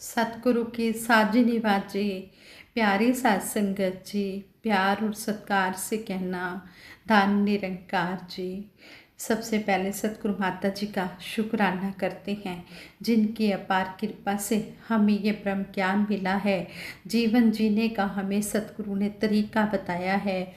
सतगुरु की साजनी बाजी, प्यारी साध संगत जी, प्यार और सत्कार से कहना दान निरंकार जी। सबसे पहले सतगुरु माता जी का शुक्राना करते हैं, जिनकी अपार कृपा से हमें ये ब्रह्म ज्ञान मिला है। जीवन जीने का हमें सतगुरु ने तरीका बताया है।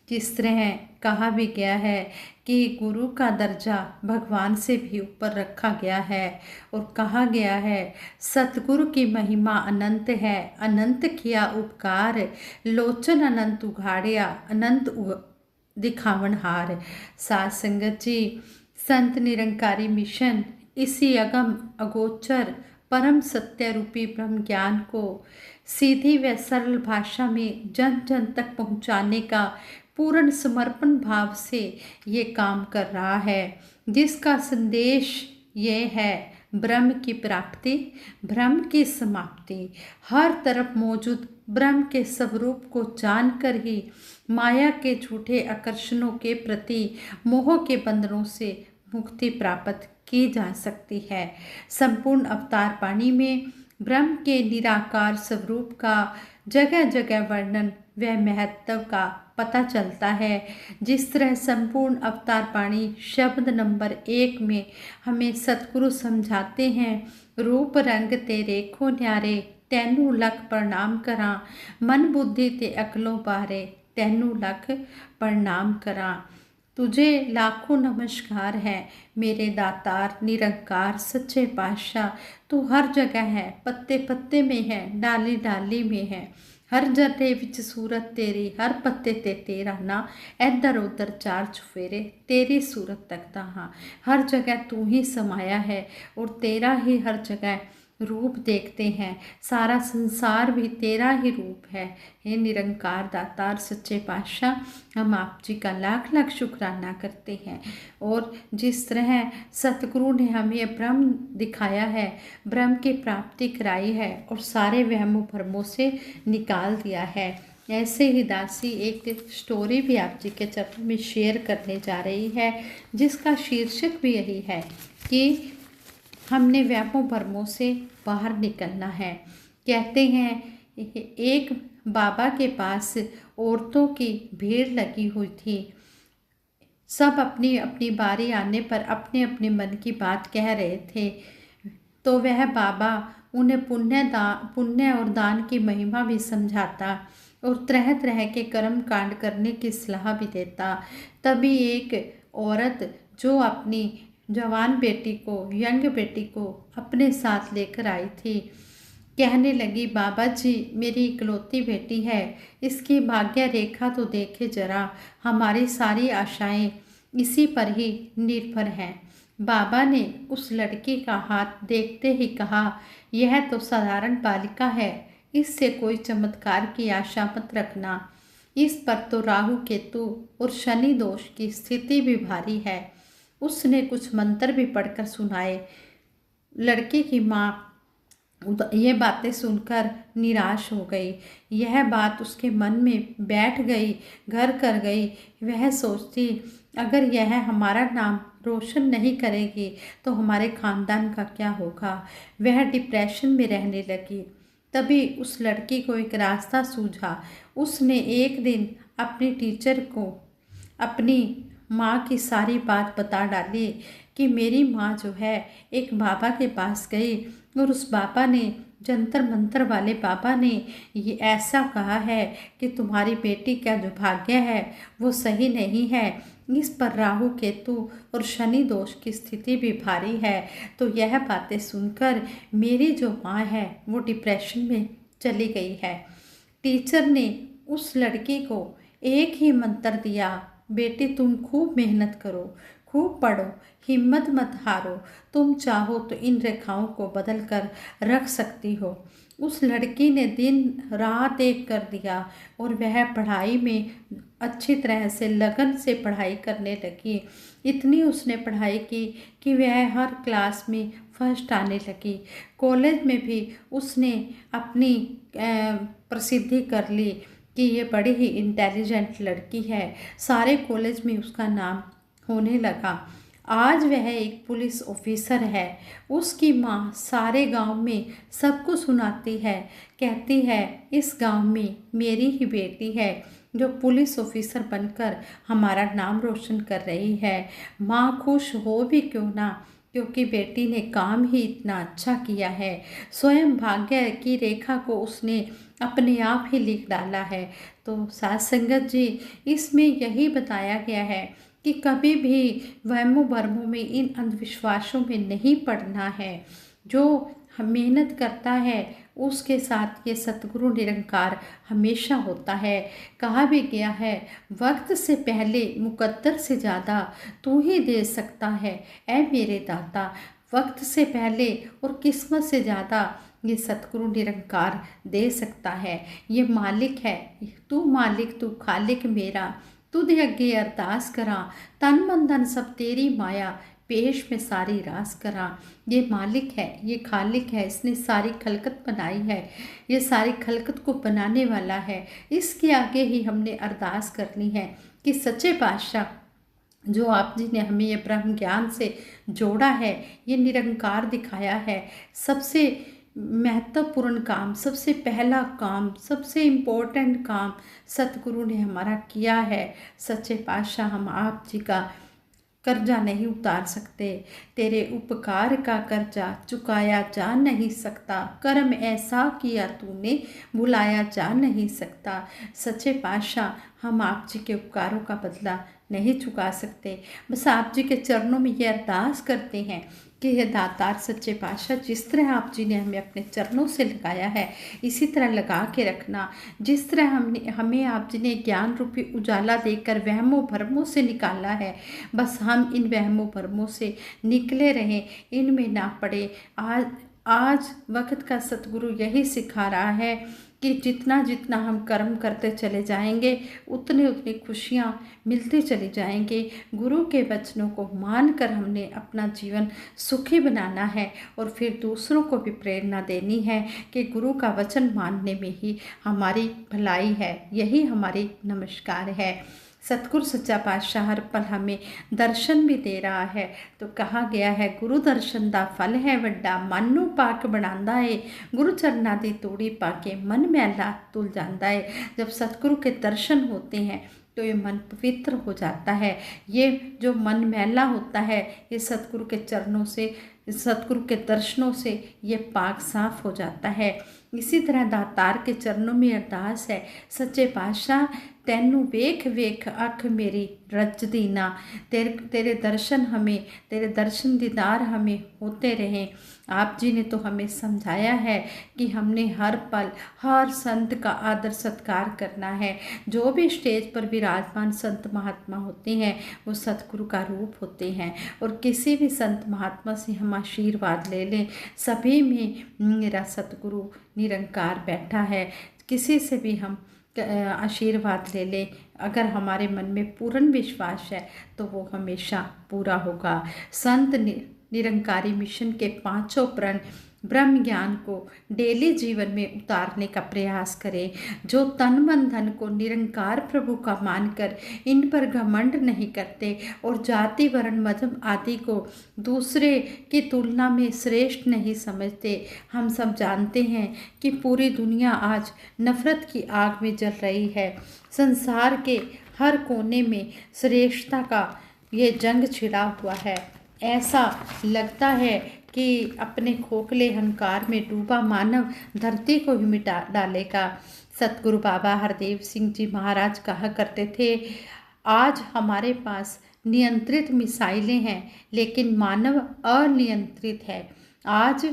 जिस तरह कहा भी गया है कि गुरु का दर्जा भगवान से भी ऊपर रखा गया है, और कहा गया है सतगुरु की महिमा अनंत है, अनंत किया उपकार, लोचन अनंत उघाड़िया, अनंत दिखावन हार। साध संगत जी, संत निरंकारी मिशन इसी अगम अगोचर परम सत्य रूपी ब्रह्म ज्ञान को सीधी व सरल भाषा में जन जन तक पहुंचाने का पूर्ण समर्पण भाव से ये काम कर रहा है, जिसका संदेश ये है ब्रह्म की प्राप्ति, ब्रह्म की समाप्ति। हर तरफ मौजूद ब्रह्म के स्वरूप को जानकर ही माया के झूठे आकर्षणों के प्रति मोह के बंधनों से मुक्ति प्राप्त की जा सकती है। संपूर्ण अवतार वाणी में ब्रह्म के निराकार स्वरूप का जगह जगह वर्णन व महत्व का पता चलता है। जिस तरह संपूर्ण अवतार वाणी शब्द नंबर 1 में हमें सतगुरु समझाते हैं, रूप रंग तेरे खो न्यारे, तैनू लख प्रणाम करा, मन बुद्धि ते अकलों बारे, तैनू लख प्रणाम करा। तुझे लाखों नमस्कार है मेरे दातार निरंकार सच्चे पातशाह। तू हर जगह है, पत्ते पत्ते में है, डाली डाली में है, हर जटे विच सूरत तेरी, हर पत्ते ते तेरा ना, इधर उधर चार चुफेरे तेरी सूरत तकता। हाँ, हर जगह तू ही समाया है और तेरा ही हर जगह रूप देखते हैं। सारा संसार भी तेरा ही रूप है। हे निरंकार दातार सच्चे पातशाह, हम आप जी का लाख लाख शुक्राना करते हैं। और जिस तरह सतगुरु ने हमें ब्रह्म दिखाया है, ब्रह्म की प्राप्ति कराई है और सारे वहमों भरमों से निकाल दिया है, ऐसे ही दासी एक स्टोरी भी आप जी के चरण में शेयर करने जा रही है, जिसका शीर्षक भी यही है कि हमने वहमों भरमों से बाहर निकलना है। कहते हैं एक बाबा के पास औरतों की भीड़ लगी हुई थी। सब अपनी अपनी बारी आने पर अपने अपने मन की बात कह रहे थे। तो वह बाबा उन्हें पुण्य और दान की महिमा भी समझाता और तरह तरह के कर्म कांड करने की सलाह भी देता। तभी एक औरत जो अपनी जवान बेटी को, यंग बेटी को अपने साथ लेकर आई थी, कहने लगी, बाबा जी मेरी इकलौती बेटी है, इसकी भाग्य रेखा तो देखे जरा, हमारी सारी आशाएं इसी पर ही निर्भर हैं। बाबा ने उस लड़की का हाथ देखते ही कहा, यह तो साधारण बालिका है, इससे कोई चमत्कार की आशा मत रखना, इस पर तो राहु केतु और शनि दोष की स्थिति भी भारी है। उसने कुछ मंत्र भी पढ़कर सुनाए। लड़के की माँ ये बातें सुनकर निराश हो गई। यह बात उसके मन में बैठ गई, घर कर गई। वह सोचती, अगर यह हमारा नाम रोशन नहीं करेगी तो हमारे खानदान का क्या होगा। वह डिप्रेशन में रहने लगी। तभी उस लड़की को एक रास्ता सूझा। उसने एक दिन अपनी टीचर को अपनी माँ की सारी बात बता डाली कि मेरी माँ जो है एक बाबा के पास गई और उस बाबा ने, जंतर मंतर वाले बाबा ने ये ऐसा कहा है कि तुम्हारी बेटी का जो भाग्य है वो सही नहीं है, इस पर राहु केतु और शनि दोष की स्थिति भी भारी है। तो यह बातें सुनकर मेरी जो माँ है वो डिप्रेशन में चली गई है। टीचर ने उस लड़की को एक ही मंत्र दिया, बेटी तुम खूब मेहनत करो, खूब पढ़ो, हिम्मत मत हारो, तुम चाहो तो इन रेखाओं को बदल कर रख सकती हो। उस लड़की ने दिन रात एक कर दिया और वह पढ़ाई में अच्छी तरह से लगन से पढ़ाई करने लगी। इतनी उसने पढ़ाई की कि वह हर क्लास में फर्स्ट आने लगी। कॉलेज में भी उसने अपनी प्रसिद्धि कर ली कि ये बड़ी ही इंटेलिजेंट लड़की है। सारे कॉलेज में उसका नाम होने लगा। आज वह एक पुलिस ऑफिसर है। उसकी माँ सारे गांव में सबको सुनाती है, कहती है इस गांव में मेरी ही बेटी है जो पुलिस ऑफिसर बनकर हमारा नाम रोशन कर रही है। माँ खुश हो भी क्यों ना, क्योंकि बेटी ने काम ही इतना अच्छा किया है। स्वयं भाग्य की रेखा को उसने अपने आप ही लिख डाला है। तो साथ संगत जी, इसमें यही बताया गया है कि कभी भी वहमों भरमों में, इन अंधविश्वासों में नहीं पड़ना है। जो मेहनत करता है उसके साथ ये सतगुरु निरंकार हमेशा होता है। कहा भी गया है, वक्त से पहले मुकद्दर से ज़्यादा तू ही दे सकता है ऐ मेरे दाता। वक्त से पहले और किस्मत से ज़्यादा ये सतगुरु निरंकार दे सकता है। ये मालिक है, तू मालिक तू खालिक मेरा, तुझे अगे अरदास करा, तन मन धन सब तेरी माया, पेश में सारी रास करा। ये मालिक है, ये खालिक है, इसने सारी खलकत बनाई है, ये सारी खलकत को बनाने वाला है। इसके आगे ही हमने अरदास करनी है कि सच्चे पातशाह जो आप जी ने हमें ये ब्रह्म ज्ञान से जोड़ा है, ये निरंकार दिखाया है, सबसे महत्वपूर्ण काम, सबसे पहला काम, सबसे इम्पोर्टेंट काम सतगुरु ने हमारा किया है। सच्चे पातशाह, हम आप जी का कर्जा नहीं उतार सकते, तेरे उपकार का कर्जा चुकाया जा नहीं सकता, कर्म ऐसा किया तूने भुलाया जा नहीं सकता। सच्चे पातशाह, हम आप जी के उपकारों का बदला नहीं चुका सकते। बस आप जी के चरणों में ये अरदास करते हैं कि ये दातार सच्चे पातशाह, जिस तरह आप जी ने हमें अपने चरणों से लगाया है इसी तरह लगा के रखना। जिस तरह हमें आप जी ने ज्ञान रूपी उजाला देकर वहमों भरमों से निकाला है, बस हम इन वहमों भरमों से निकले रहें, इनमें ना पड़े। आज वक्त का सतगुरु यही सिखा रहा है कि जितना जितना हम कर्म करते चले जाएंगे उतनी उतनी खुशियाँ मिलती चली जाएंगे। गुरु के वचनों को मानकर हमने अपना जीवन सुखी बनाना है और फिर दूसरों को भी प्रेरणा देनी है कि गुरु का वचन मानने में ही हमारी भलाई है, यही हमारी नमस्कार है। सतगुरु सच्चा पातशाह हर पल हमें दर्शन भी दे रहा है। तो कहा गया है, गुरु दर्शन दा फल है वड्डा, मन नू पाक बनांदा है, गुरु चरना दी तूड़ी पाके मन मैला तुल जाता है। जब सतगुरु के दर्शन होते हैं तो ये मन पवित्र हो जाता है। ये जो मन मैला होता है, ये सतगुरु के चरणों से, सतगुरु के दर्शनों से ये पाक साफ हो जाता है। इसी तरह दातार के चरणों में अरदास है, सच्चे पातशाह तैनू वेख वेख अख मेरी रजदी ना, तेरे दर्शन हमें, तेरे दर्शन दीदार हमें होते रहें। आप जी ने तो हमें समझाया है कि हमने हर पल हर संत का आदर सत्कार करना है। जो भी स्टेज पर विराजमान संत महात्मा होते हैं वो सतगुरु का रूप होते हैं, और किसी भी संत महात्मा से हम आशीर्वाद ले लें, सभी में मेरा सतगुरु निरंकार बैठा है। किसी से भी हम आशीर्वाद ले लें, अगर हमारे मन में पूर्ण विश्वास है तो वो हमेशा पूरा होगा। संत निरंकारी मिशन के पांचों प्रण ब्रह्म ज्ञान को डेली जीवन में उतारने का प्रयास करें। जो तन मन धन को निरंकार प्रभु का मानकर इन पर घमंड नहीं करते और जाति वर्ण मजहब आदि को दूसरे की तुलना में श्रेष्ठ नहीं समझते। हम सब जानते हैं कि पूरी दुनिया आज नफरत की आग में जल रही है। संसार के हर कोने में श्रेष्ठता का ये जंग छिड़ा हुआ है। ऐसा लगता है कि अपने खोखले अहंकार में डूबा मानव धरती को ही मिटा डालेगा। सतगुरु बाबा हरदेव सिंह जी महाराज कहा करते थे, आज हमारे पास नियंत्रित मिसाइलें हैं लेकिन मानव अनियंत्रित है। आज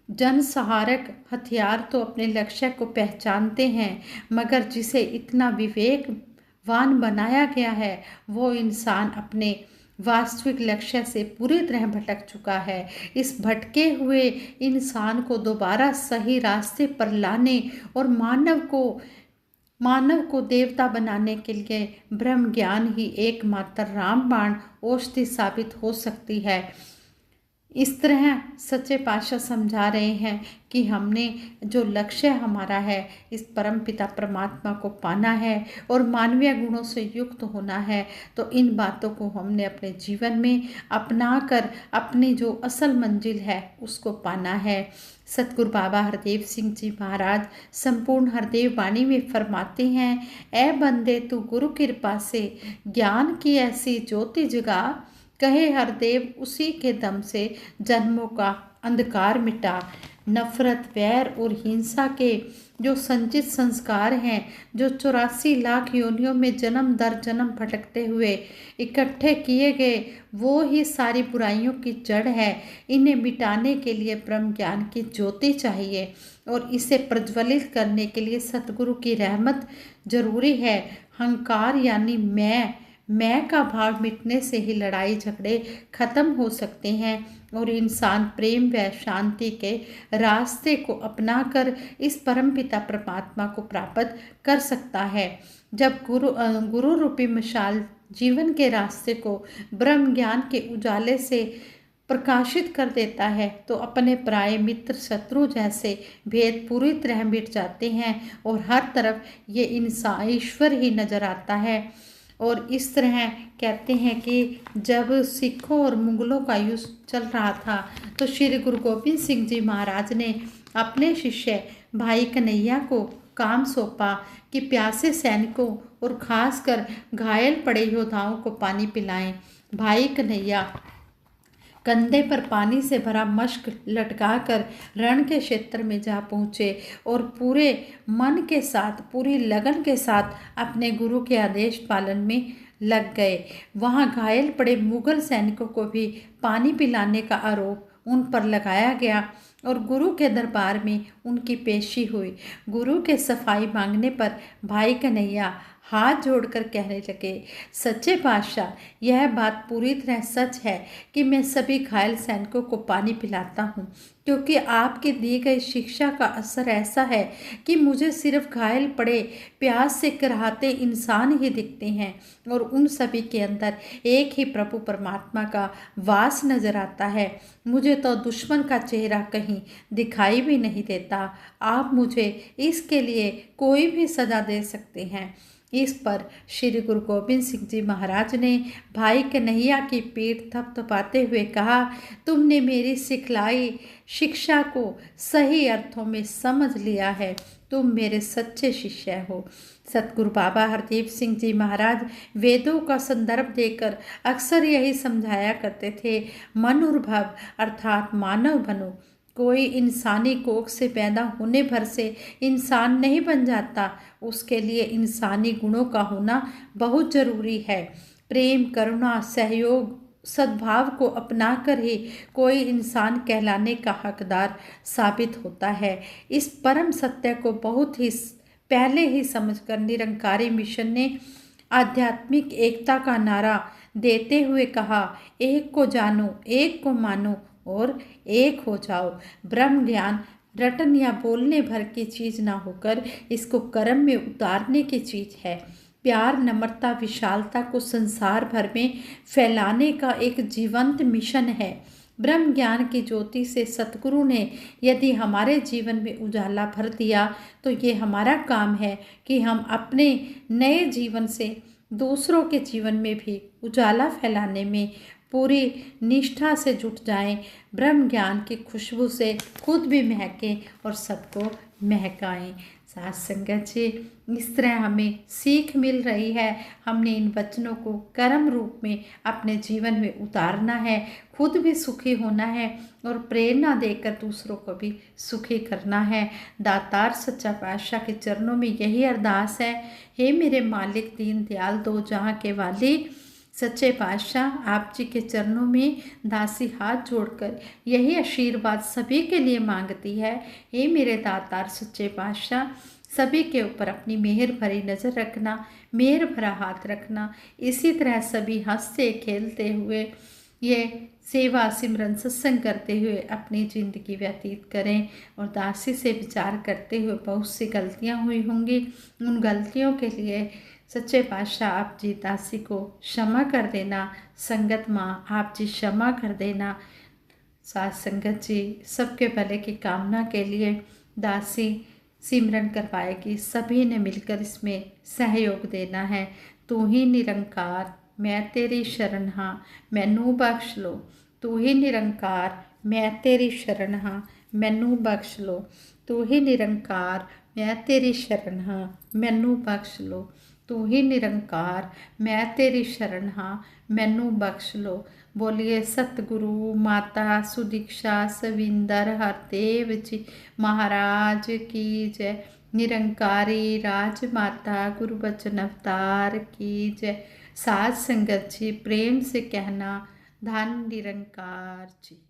जनसंहारक हथियार तो अपने लक्ष्य को पहचानते हैं, मगर जिसे इतना विवेकवान बनाया गया है वो इंसान अपने वास्तविक लक्ष्य से पूरी तरह भटक चुका है। इस भटके हुए इंसान को दोबारा सही रास्ते पर लाने और मानव को देवता बनाने के लिए ब्रह्म ज्ञान ही एकमात्र रामबाण औषधि साबित हो सकती है। इस तरह सच्चे पातशाह समझा रहे हैं कि हमने जो लक्ष्य हमारा है इस परम पिता परमात्मा को पाना है और मानवीय गुणों से युक्त होना है, तो इन बातों को हमने अपने जीवन में अपना कर अपनी जो असल मंजिल है उसको पाना है। सतगुरु बाबा हरदेव सिंह जी महाराज संपूर्ण हरदेव वाणी में फरमाते हैं, ए बंदे तू गुरु कृपा से ज्ञान की ऐसी ज्योति जगा, कहे हरदेव उसी के दम से जन्मों का अंधकार मिटा। नफरत, वैर और हिंसा के जो संचित संस्कार हैं, जो 84 लाख योनियों में जन्म दर जन्म भटकते हुए इकट्ठे किए गए, वो ही सारी बुराइयों की जड़ है। इन्हें मिटाने के लिए ब्रह्म ज्ञान की ज्योति चाहिए और इसे प्रज्वलित करने के लिए सतगुरु की रहमत जरूरी है। हंकार यानी मैं का भाव मिटने से ही लड़ाई झगड़े खत्म हो सकते हैं और इंसान प्रेम व शांति के रास्ते को अपनाकर इस परमपिता परमात्मा को प्राप्त कर सकता है। जब गुरु रूपी मशाल जीवन के रास्ते को ब्रह्म ज्ञान के उजाले से प्रकाशित कर देता है तो अपने पराये मित्र शत्रु जैसे भेद पूरी तरह मिट जाते हैं और हर तरफ ये इंसान ईश्वर ही नजर आता है। और इस तरह कहते हैं कि जब सिखों और मुगलों का युद्ध चल रहा था तो श्री गुरु गोबिंद सिंह जी महाराज ने अपने शिष्य भाई कन्हैया को काम सौंपा कि प्यासे सैनिकों और खासकर घायल पड़े योद्धाओं को पानी पिलाएं। भाई कन्हैया कंधे पर पानी से भरा मश्क लटकाकर रण के क्षेत्र में जा पहुँचे और पूरे मन के साथ, पूरी लगन के साथ अपने गुरु के आदेश पालन में लग गए। वहाँ घायल पड़े मुगल सैनिकों को भी पानी पिलाने का आरोप उन पर लगाया गया और गुरु के दरबार में उनकी पेशी हुई। गुरु के सफाई मांगने पर भाई कन्हैया हाथ जोड़कर कहने लगे, सच्चे पातशाह, यह बात पूरी तरह सच है कि मैं सभी घायल सैनिकों को पानी पिलाता हूँ, क्योंकि आपके दी गई शिक्षा का असर ऐसा है कि मुझे सिर्फ घायल पड़े प्यास से कराहते इंसान ही दिखते हैं और उन सभी के अंदर एक ही प्रभु परमात्मा का वास नजर आता है। मुझे तो दुश्मन का चेहरा कहीं दिखाई भी नहीं देता। आप मुझे इसके लिए कोई भी सजा दे सकते हैं। इस पर श्री गुरु गोबिंद सिंह जी महाराज ने भाई कन्हैया की पीठ थपथपाते हुए कहा, तुमने मेरी सिखलाई शिक्षा को सही अर्थों में समझ लिया है, तुम मेरे सच्चे शिष्य हो। सतगुरु बाबा हरदेव सिंह जी महाराज वेदों का संदर्भ देकर अक्सर यही समझाया करते थे, मनुर्भव अर्थात मानव बनो। कोई इंसानी कोख से पैदा होने भर से इंसान नहीं बन जाता, उसके लिए इंसानी गुणों का होना बहुत जरूरी है। प्रेम, करुणा, सहयोग, सद्भाव को अपनाकर ही कोई इंसान कहलाने का हकदार साबित होता है। इस परम सत्य को बहुत ही पहले ही समझकर निरंकारी मिशन ने आध्यात्मिक एकता का नारा देते हुए कहा, एक को जानो, एक को मानो और एक हो जाओ। ब्रह्म ज्ञान रटन या बोलने भर की चीज ना होकर इसको कर्म में उतारने की चीज है। प्यार, नम्रता, विशालता को संसार भर में फैलाने का एक जीवंत मिशन है। ब्रह्म ज्ञान की ज्योति से सतगुरु ने यदि हमारे जीवन में उजाला भर दिया तो ये हमारा काम है कि हम अपने नए जीवन से दूसरों के जीवन में भी उजाला फैलाने में पूरी निष्ठा से जुट जाएं, ब्रह्म ज्ञान की खुशबू से खुद भी महकें और सबको महकाएं। साथ संगत जी, इस तरह हमें सीख मिल रही है। हमने इन वचनों को कर्म रूप में अपने जीवन में उतारना है, खुद भी सुखी होना है और प्रेरणा देकर दूसरों को भी सुखी करना है। दातार सच्चा पातशाह के चरणों में यही अरदास है, हे मेरे मालिक दीन दयाल दो जहाँ के वाली, सच्चे पातशाह आप जी के चरणों में दासी हाथ जोड़कर यही आशीर्वाद सभी के लिए मांगती है। हे मेरे दातार सच्चे पातशाह, सभी के ऊपर अपनी मेहर भरी नज़र रखना, मेहर भरा हाथ रखना। इसी तरह सभी हंसते खेलते हुए ये सेवा सिमरन सत्संग करते हुए अपनी ज़िंदगी व्यतीत करें। और दासी से विचार करते हुए बहुत सी गलतियाँ हुई होंगी, उन गलतियों के लिए सच्चे पातशाह आप जी दासी को क्षमा कर देना। संगत माँ आप जी क्षमा कर देना। साथ संगत जी सबके भले की कामना के लिए दासी सिमरन करवाएगी। सभी ने मिलकर इसमें सहयोग देना है। तू ही निरंकार मैं तेरी शरण हाँ मैनू बख्श लो। तू ही निरंकार मैं तेरी शरण हाँ मैनू बख्श लो। तू ही निरंकार मैं तेरी शरण हाँ मैनू बख्श लो। तू ही निरंकार मैं तेरी शरण हाँ मैनू बख्श लो। बोलिए सतगुरु माता सुदीक्षा सविंदर हरदेव जी महाराज की जय। निरंकारी राज माता गुरु बचन अवतार की जय। साध संगत जी प्रेम से कहना धन निरंकार जी।